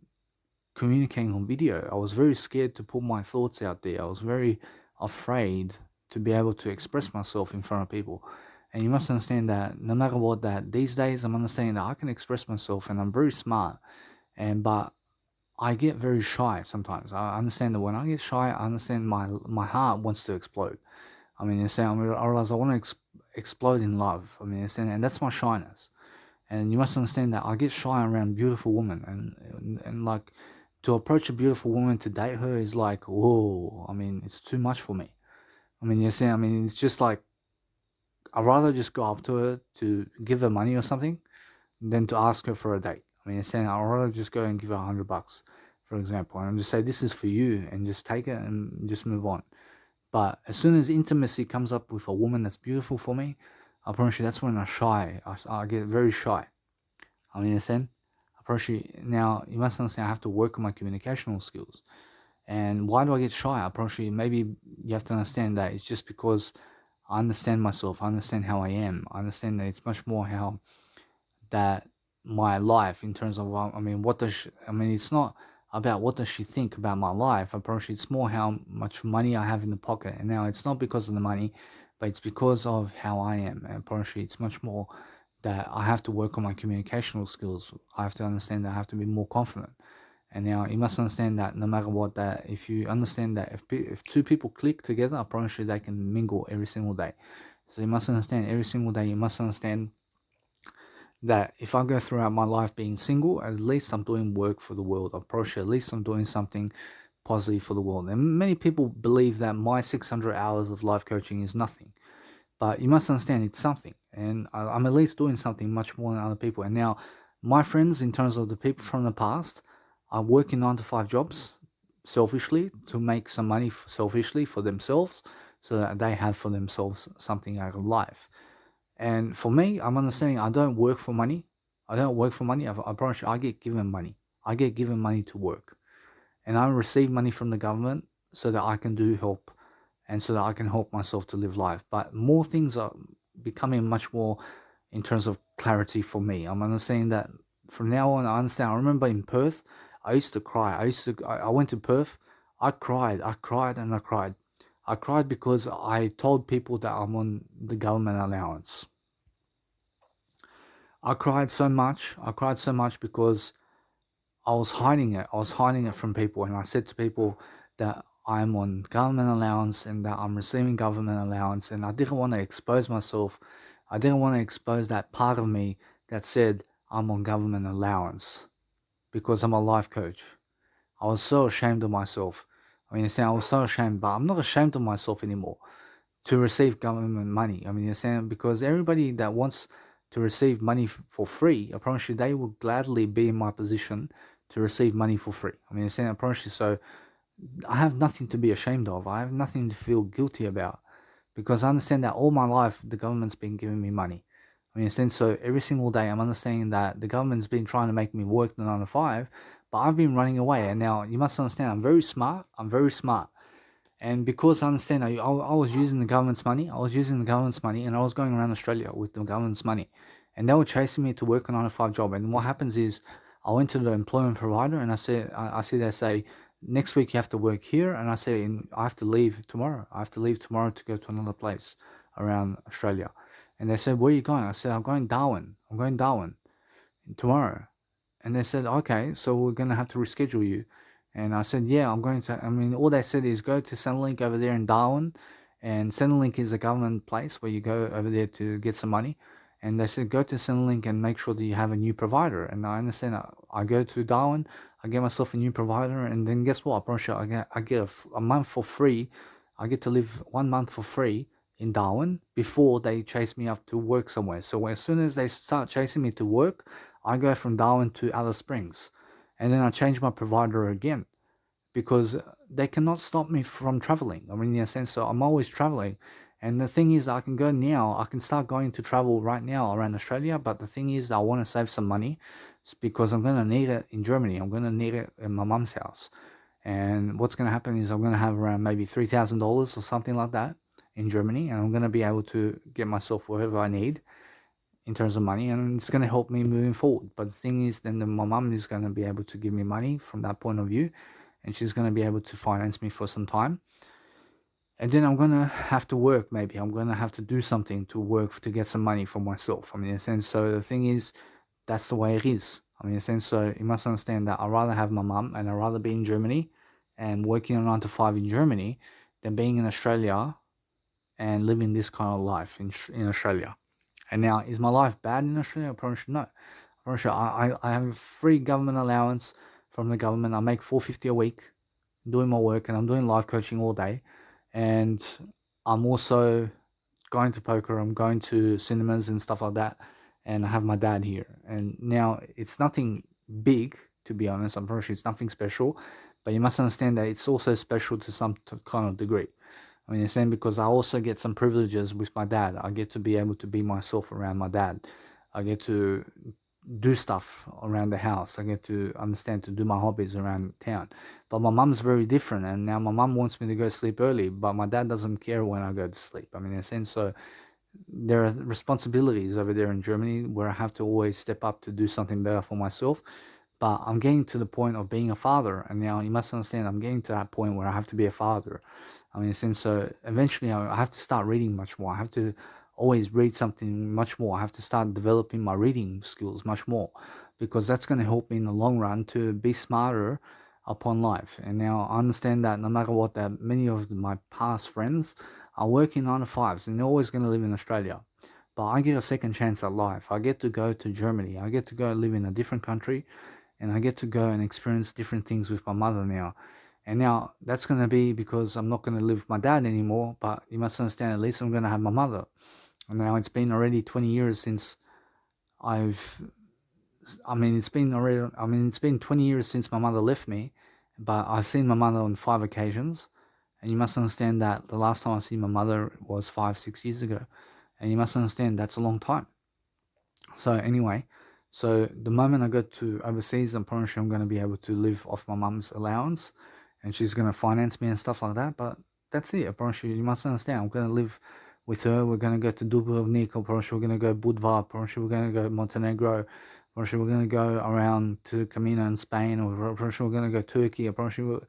communicating on video. I was very scared to put my thoughts out there. I was very afraid to be able to express myself in front of people. And you must understand that no matter what, that these days I'm understanding that I can express myself, and I'm very smart. But I get very shy sometimes. I understand that when I get shy, I understand my heart wants to explode. I mean, I realize I want to explode in love. I mean, and that's my shyness. And you must understand that I get shy around beautiful women, and like, to approach a beautiful woman to date her is like, whoa. I mean, it's too much for me. I mean, it's just like, I'd rather just go up to her to give her money or something than to ask her for a date. I mean, I'd rather just go and give her $100, for example, and just say, this is for you, and just take it and just move on. But as soon as intimacy comes up with a woman that's beautiful for me, I promise you, that's when I get very shy. I mean, understand? I promise you, now, you must understand, I have to work on my communicational skills. And why do I get shy? I promise you, maybe you have to understand that it's just because I understand myself. I understand how I am. I understand that it's much more how that my life, in terms of, I mean, it's not about what does she think about my life. I promise you, it's more how much money I have in the pocket. And now, it's not because of the money, but it's because of how I am. And I promise you, it's much more that I have to work on my communicational skills. I have to understand that I have to be more confident. And now, you must understand that no matter what, that if you understand that if two people click together, I promise you, they can mingle every single day. So you must understand, every single day, you must understand that if I go throughout my life being single, at least I'm doing work for the world. I promise you, at least I'm doing something positive for the world. And many people believe that my 600 hours of life coaching is nothing. But you must understand, it's something. And I'm at least doing something much more than other people. And now, my friends, in terms of the people from the past, are working 9 to 5 jobs selfishly to make some money selfishly for themselves, so that they have for themselves something out of life. And for me, I'm understanding, I don't work for money. I don't work for money. I promise you, I get given money. I get given money to work. And I receive money from the government so that I can do help, and so that I can help myself to live life. But more things are becoming much more in terms of clarity for me. I'm understanding that from now on, I understand. I remember in Perth, I used to cry. I went to Perth, I cried, and I cried. I cried because I told people that I'm on the government allowance. I cried so much. I cried so much because I was hiding it. I was hiding it from people. And I said to people that I'm on government allowance and that I'm receiving government allowance. And I didn't want to expose myself. I didn't want to expose that part of me that said I'm on government allowance because I'm a life coach. I was so ashamed of myself. I mean, I was so ashamed, but I'm not ashamed of myself anymore. to receive government money. I mean, you're saying because everybody that wants to receive money for free, I promise you, they will gladly be in my position to receive money for free. I mean, you're saying, I promise you, so I have nothing to be ashamed of. I have nothing to feel guilty about because I understand that all my life the government's been giving me money. I mean, since so every single day I'm understanding that the government's been trying to make me work the 9 to 5, but I've been running away. And now you must understand, I'm very smart. I'm very smart. And because I understand, I was using the government's money. I was using the government's money, and I was going around Australia with the government's money, and they were chasing me to work a 9 to 5 job. And what happens is, I went to the employment provider, and I see they say, next week you have to work here, and I say, I have to leave tomorrow. I have to leave tomorrow to go to another place around Australia. And they said, where are you going? I said, I'm going Darwin. I'm going Darwin tomorrow. And they said, okay, so we're going to have to reschedule you. And I said, yeah, I'm going to. I mean, all they said is go to Centrelink over there in Darwin. And Centrelink is a government place where you go over there to get some money. And they said, go to Centrelink and make sure that you have a new provider. And I understand, I go to Darwin, I get myself a new provider. And then guess what? I promise you, I get a month for free. I get to live 1 month for free in Darwin before they chase me up to work somewhere. So as soon as they start chasing me to work, I go from Darwin to Alice Springs, and then I change my provider again because they cannot stop me from traveling. I mean, in a sense, so I'm always traveling. And the thing is, I can go now, I can start going to travel right now around Australia. But the thing is, I want to save some money because I'm going to need it in Germany. I'm going to need it in my mum's house. And what's going to happen is I'm going to have around maybe $3,000 or something like that in Germany. And I'm going to be able to get myself wherever I need in terms of money, and it's going to help me moving forward. But the thing is, then my mum is going to be able to give me money from that point of view, and she's going to be able to finance me for some time. And then I'm going to have to work. Maybe I'm going to have to do something to work to get some money for myself. I mean, in a sense, so the thing is, that's the way it is. I mean, in a sense, so you must understand that I'd rather have my mum and I'd rather be in Germany and working a 9 to 5 in Germany than being in Australia and living this kind of life in Australia. And now, is my life bad in Australia? I promise you, no. I promise you, I have a free government allowance from the government. I make $450 a week doing my work, and I'm doing life coaching all day. And I'm also going to poker. I'm going to cinemas and stuff like that. And I have my dad here. And now, it's nothing big, to be honest. I'm pretty sure it's nothing special. But you must understand that it's also special to some kind of degree. I mean, it's saying because I also get some privileges with my dad. I get to be able to be myself around my dad. I get to do stuff around the house. I get to understand to do my hobbies around town. But my mum's very different, and now my mum wants me to go sleep early, but my dad doesn't care when I go to sleep. I mean, in a sense, so there are responsibilities over there in Germany where I have to always step up to do something better for myself. But I'm getting to the point of being a father, and now you must understand I'm getting to that point where I have to be a father. I mean, since eventually I have to start reading much more. I have to always read something much more. I have to start developing my reading skills much more because that's going to help me in the long run to be smarter upon life. And now I understand that no matter what, that many of my past friends are working 9 to 5s and they're always going to live in Australia. But I get a second chance at life. I get to go to Germany. I get to go live in a different country, and I get to go and experience different things with my mother now. And now that's going to be because I'm not going to live with my dad anymore, but you must understand, at least I'm going to have my mother. And now it's been already 20 years since I've, it's been 20 years since my mother left me, but I've seen my mother on 5 occasions. And you must understand that the last time I see my mother was 5, 6 years ago. And you must understand that's a long time. So anyway, so the moment I go to overseas, I'm pretty sure I'm going to be able to live off my mum's allowance, and she's going to finance me and stuff like that. But that's it. I promise you, you must understand. I'm going to live with her. We're going to go to Dubrovnik. I promise you, we're going to go Budva. I promise you, we're going to go Montenegro. I promise you, we're going to go around to Camino in Spain. Or I promise you, we're going to go Turkey. I promise you,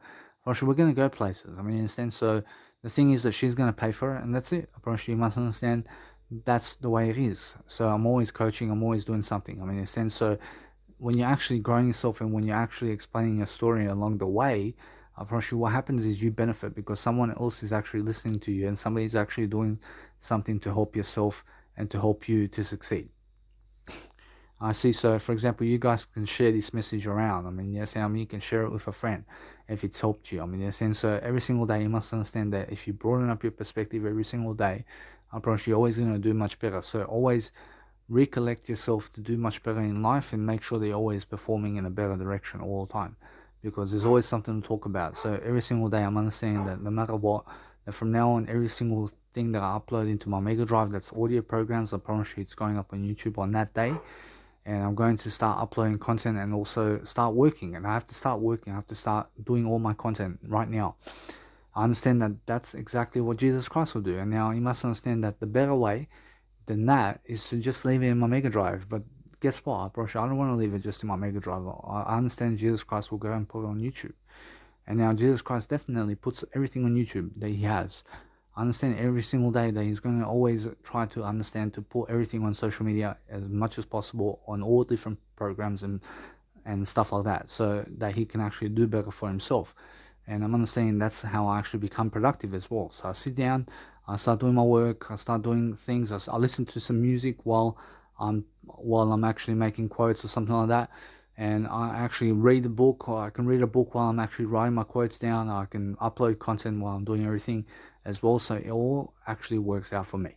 we're going to go places. I mean, in a sense, so the thing is that she's going to pay for it, and that's it. I promise you must understand that's the way it is. So I'm always coaching, I'm always doing something. I mean, in a sense, so when you're actually growing yourself and when you're actually explaining your story along the way, I promise you what happens is you benefit because someone else is actually listening to you and somebody is actually doing something to help yourself and to help you to succeed. I see. So, for example, you guys can share this message around. I mean, yes, I mean, you can share it with a friend if it's helped you. I mean, yes, and so every single day you must understand that if you broaden up your perspective every single day, I promise you're always going to do much better. So, always recollect yourself to do much better in life and make sure that you're always performing in a better direction all the time, because there's always something to talk about. So every single day I'm understanding that no matter what, that from now on every single thing that I upload into my mega drive that's audio programs, I promise you it's going up on YouTube on that day. And I'm going to start uploading content and also start working, and I have to start working. I have to start doing all my content right now. I understand that that's exactly what Jesus Christ will do, and now you must understand that the better way than that is to just leave it in my Mega Drive. But guess what, bro? I don't want to leave it just in my Mega Drive. I understand Jesus Christ will go and put it on YouTube. And now Jesus Christ definitely puts everything on YouTube that he has. I understand every single day that he's going to always try to understand to put everything on social media as much as possible on all different programs and stuff like that, so that he can actually do better for himself. And I'm understanding that's how I actually become productive as well. So I sit down, I start doing my work, I start doing things. I listen to some music while I'm actually making quotes or something like that. And I actually read a book, or I can read a book while I'm actually writing my quotes down. I can upload content while I'm doing everything as well. So it all actually works out for me.